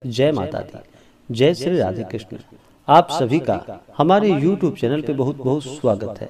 जय माता दी, जय श्री राधे कृष्ण। आप सभी का हमारे YouTube चैनल पे बहुत बहुत स्वागत है।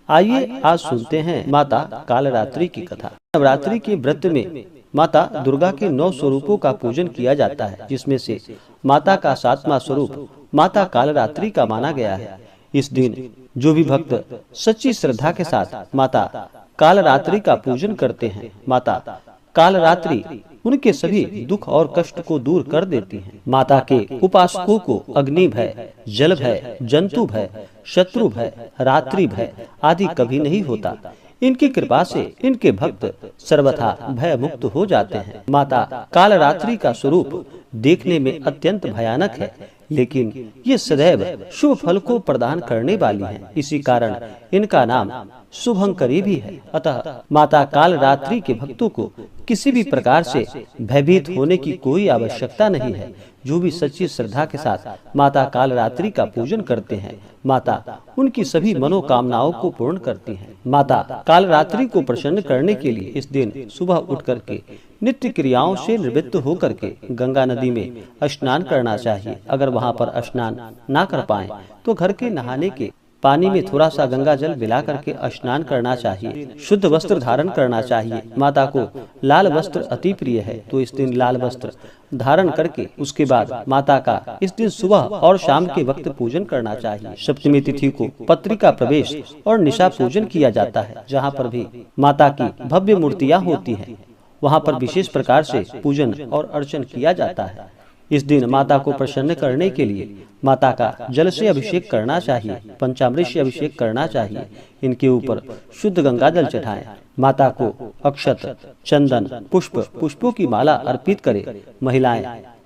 आइए आज सुनते हैं माता कालरात्रि की कथा। नवरात्रि के व्रत में माता दुर्गा के 9 स्वरूपों का पूजन किया जाता है, जिसमें से माता का 7वां स्वरूप माता कालरात्रि का माना गया है। इस दिन जो भी भक्त सच्ची श्रद्धा के साथ माता कालरात्रि का पूजन करते हैं, माता कालरात्रि उनके सभी दुख और कष्ट को दूर कर देती हैं। माता के उपासकों को अग्नि भय, जल भय, जंतु भय, शत्रु भय, रात्रि भय आदि कभी नहीं होता। इनकी कृपा से इनके भक्त सर्वथा भय मुक्त हो जाते हैं। माता कालरात्रि का स्वरूप देखने में अत्यंत भयानक है, लेकिन ये सदैव शुभ फल को प्रदान करने वाली हैं। इसी कारण इनका नाम शुभंकरी भी है। अतः माता कालरात्रि के भक्तों को किसी भी प्रकार से भयभीत होने की कोई आवश्यकता नहीं है। जो भी सच्ची श्रद्धा के साथ माता कालरात्रि का पूजन करते हैं, माता उनकी सभी मनोकामनाओं को पूर्ण करती हैं। माता कालरात्रि को प्रसन्न करने के लिए इस दिन सुबह उठ करके नित्य क्रियाओं से निवृत्त होकर के गंगा नदी में स्नान करना चाहिए। अगर वहां पर स्नान ना कर पाए तो घर के नहाने के पानी में थोड़ा सा गंगा जल मिला करके स्नान करना चाहिए। शुद्ध वस्त्र धारण करना चाहिए। माता को लाल वस्त्र अति प्रिय है, तो इस दिन लाल वस्त्र धारण करके उसके बाद माता का इस दिन सुबह और शाम के वक्त पूजन करना चाहिए। सप्तमी तिथि को पत्रिका प्रवेश और निशा पूजन किया जाता है। जहाँ पर भी माता की भव्य मूर्तियाँ होती हैं, वहाँ पर विशेष प्रकार से पूजन और अर्चन किया जाता है। इस दिन माता को प्रसन्न करने के लिए माता का जल से अभिषेक करना चाहिए, पंचामृत से अभिषेक करना चाहिए। इनके ऊपर शुद्ध गंगा जल चढ़ाएं। माता को अक्षत, चंदन, पुष्पों की माला अर्पित करें। महिलाएं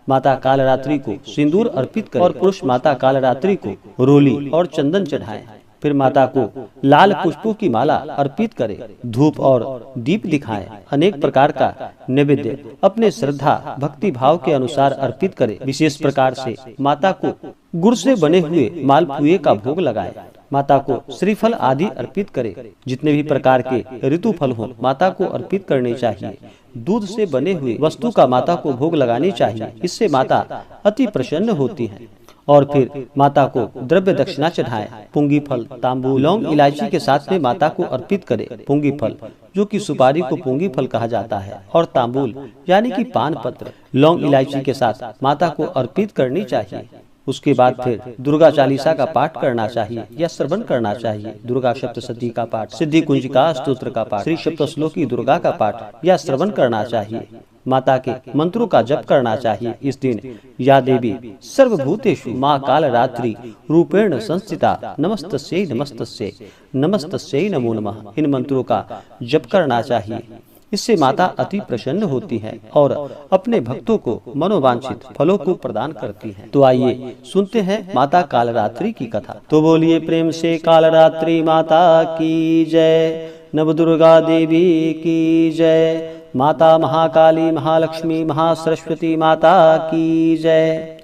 माता कालरात्रि को सिंदूर अर्पित करें और पुरुष माता कालरात्रि को रोली और चंदन चढ़ाएं। फिर माता को लाल पुष्पों की माला अर्पित करें, धूप और दीप दिखाएं। अनेक प्रकार का नैवेद्य अपने श्रद्धा भक्ति भाव के अनुसार अर्पित करें। विशेष प्रकार से माता को गुड़ से बने हुए मालपुए का भोग लगाएं। माता को श्रीफल आदि अर्पित करें। जितने भी प्रकार के ऋतु फल हो माता को अर्पित करने चाहिए। दूध से बने हुए वस्तु का माता को भोग लगानी चाहिए। इससे माता अति प्रसन्न होती है। और फिर माता को द्रव्य दक्षिणा चढ़ाएं। पुंगी फल, तांबूल, लौंग, इलायची के साथ में माता को अर्पित करें। पुंगी फल जो कि सुपारी को पुंगी फल कहा जाता है, और तांबूल यानी कि पान पत्र लौंग इलायची के साथ माता को अर्पित करनी चाहिए। उसके बाद फिर दुर्गा चालीसा का पाठ करना चाहिए या श्रवण करना चाहिए। दुर्गा सप्तशती का पाठ, सिद्धि कुंजिका स्तोत्र का पाठ, श्री सप्तश्लोकी दुर्गा का पाठ या श्रवण करना चाहिए। माता के मंत्रों का जप करना चाहिए। इस दिन या देवी सर्वभूतेषु माँ कालरात्रि रूपेण संस्थिता नमस्तस्यै नमस्तस्यै नमस्तस्यै नमो नमः, इन मंत्रों का जप करना चाहिए। इससे माता अति प्रसन्न होती है और अपने भक्तों को मनोवांछित फलों को प्रदान करती है। तो आइए सुनते हैं माता कालरात्रि की कथा। तो बोलिए प्रेम से कालरात्रि माता की जय, नवदुर्गा देवी की जय, माता महाकाली महालक्ष्मी महासरस्वती माता की जय।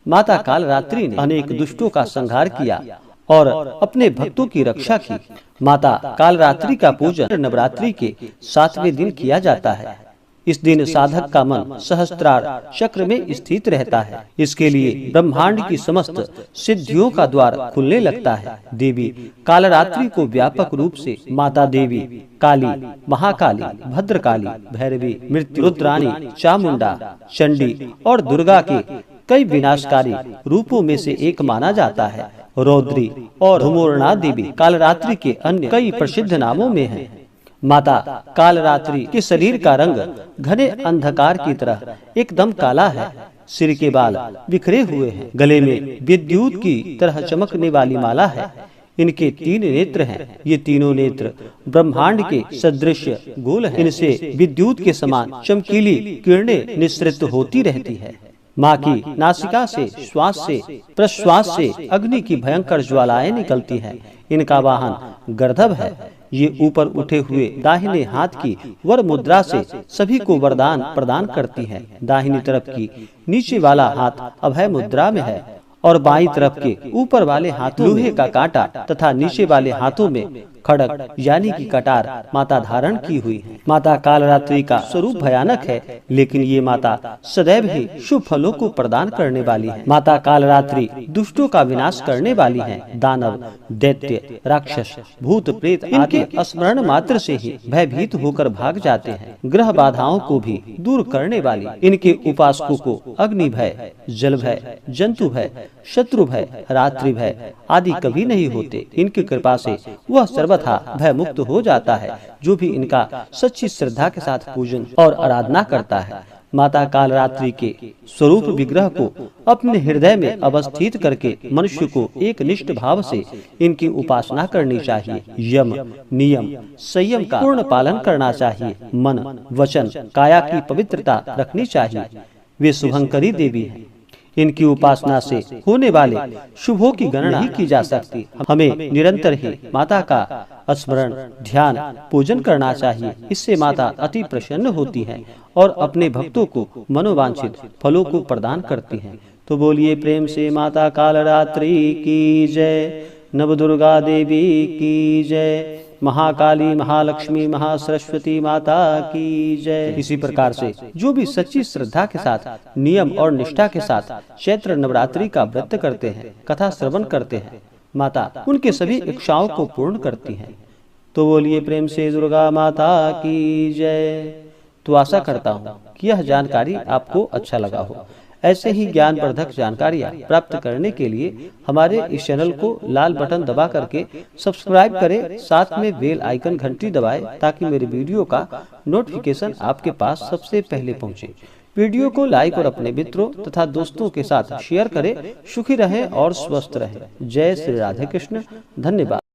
माता कालरात्रि ने अनेक दुष्टों का संहार किया और अपने भक्तों की रक्षा की। माता कालरात्रि का पूजन नवरात्रि के 7वें दिन किया जाता है। इस दिन साधक का मन सहस्त्रार चक्र में स्थित रहता है। इसके लिए ब्रह्मांड की समस्त सिद्धियों का द्वार खुलने लगता है। देवी कालरात्रि को व्यापक रूप से माता देवी काली, महाकाली, भद्रकाली, भैरवी, मृत्यु रुद्राणी, चामुंडा, चंडी और दुर्गा के कई विनाशकारी रूपों में से एक माना जाता है। रौद्री और धूमोरणा देवी कालरात्रि के अन्य कई प्रसिद्ध नामों में है। माता कालरात्रि के शरीर का रंग घने अंधकार की तरह एकदम काला है। सिर के बाल बिखरे हुए हैं। गले में विद्युत की तरह चमकने वाली माला है। इनके 3 नेत्र हैं। ये तीनों नेत्र ब्रह्मांड के सदृश गोल हैं। इनसे विद्युत के समान चमकीली किरणें निस्सृत होती रहती है। माँ की नासिका से, श्वास से, प्रश्वास से अग्नि की भयंकर ज्वालाएं निकलती हैं। इनका वाहन गर्दभ है। ये ऊपर उठे हुए दाहिने हाथ की वर मुद्रा से सभी को वरदान प्रदान करती है। दाहिनी तरफ की नीचे वाला हाथ अभय मुद्रा में है और बाईं तरफ के ऊपर वाले हाथों लोहे का कांटा तथा नीचे वाले हाथों में खड़ग यानी कि कटार माता धारण की हुई है। माता कालरात्रि का स्वरूप भयानक है, लेकिन ये माता सदैव ही शुभ फलों को प्रदान करने वाली है। माता कालरात्रि दुष्टों का विनाश करने वाली है। दानव, दैत्य, राक्षस, भूत प्रेत आदि स्मरण मात्र से ही भयभीत होकर भाग जाते हैं। ग्रह बाधाओं को भी दूर करने वाली इनके उपासकों को अग्नि भय, जल भय, जंतु भय, शत्रु भय, रात्रि भय आदि कभी नहीं होते। इनकी कृपा से वह सर्वथा भय मुक्त हो जाता है, जो भी इनका सच्ची श्रद्धा के साथ पूजन और आराधना करता है। माता कालरात्रि के स्वरूप विग्रह को अपने हृदय में अवस्थित करके मनुष्य को एक निष्ठ भाव से इनकी उपासना करनी चाहिए। यम, नियम, संयम का पूर्ण पालन करना चाहिए। मन, वचन, काया की पवित्रता रखनी चाहिए। वे शुभंकरी देवी हैं। इनकी उपासना से होने वाले शुभों की गणना नहीं की जा सकती। हमें निरंतर ही माता का स्मरण, ध्यान, पूजन करना चाहिए। इससे माता अति प्रसन्न होती हैं और अपने भक्तों को मनोवांछित फलों को प्रदान करती हैं। तो बोलिए प्रेम से माता कालरात्रि की जय, नवदुर्गा देवी की जय, महाकाली, महालक्ष्मी, महासरस्वती माता की जय। इसी प्रकार से जो भी सच्ची श्रद्धा के साथ, नियम और निष्ठा के साथ चैत्र नवरात्रि का व्रत करते हैं, कथा श्रवण करते हैं, माता उनके सभी इच्छाओं को पूर्ण करती हैं। तो बोलिए प्रेम से दुर्गा माता की जय। तो आशा करता हूँ कि यह जानकारी आपको अच्छा लगा हो। ऐसे ही ज्ञानवर्धक जानकारियाँ प्राप्त करने के लिए हमारे इस चैनल को लाल बटन दबा करके सब्सक्राइब करें, साथ में बेल आइकन घंटी दबाएं, ताकि मेरे वीडियो का नोटिफिकेशन आपके पास सबसे पहले पहुंचे। वीडियो को लाइक और अपने मित्रों तथा दोस्तों के साथ शेयर करें। सुखी रहें और स्वस्थ रहें। जय श्री राधे कृष्ण। धन्यवाद।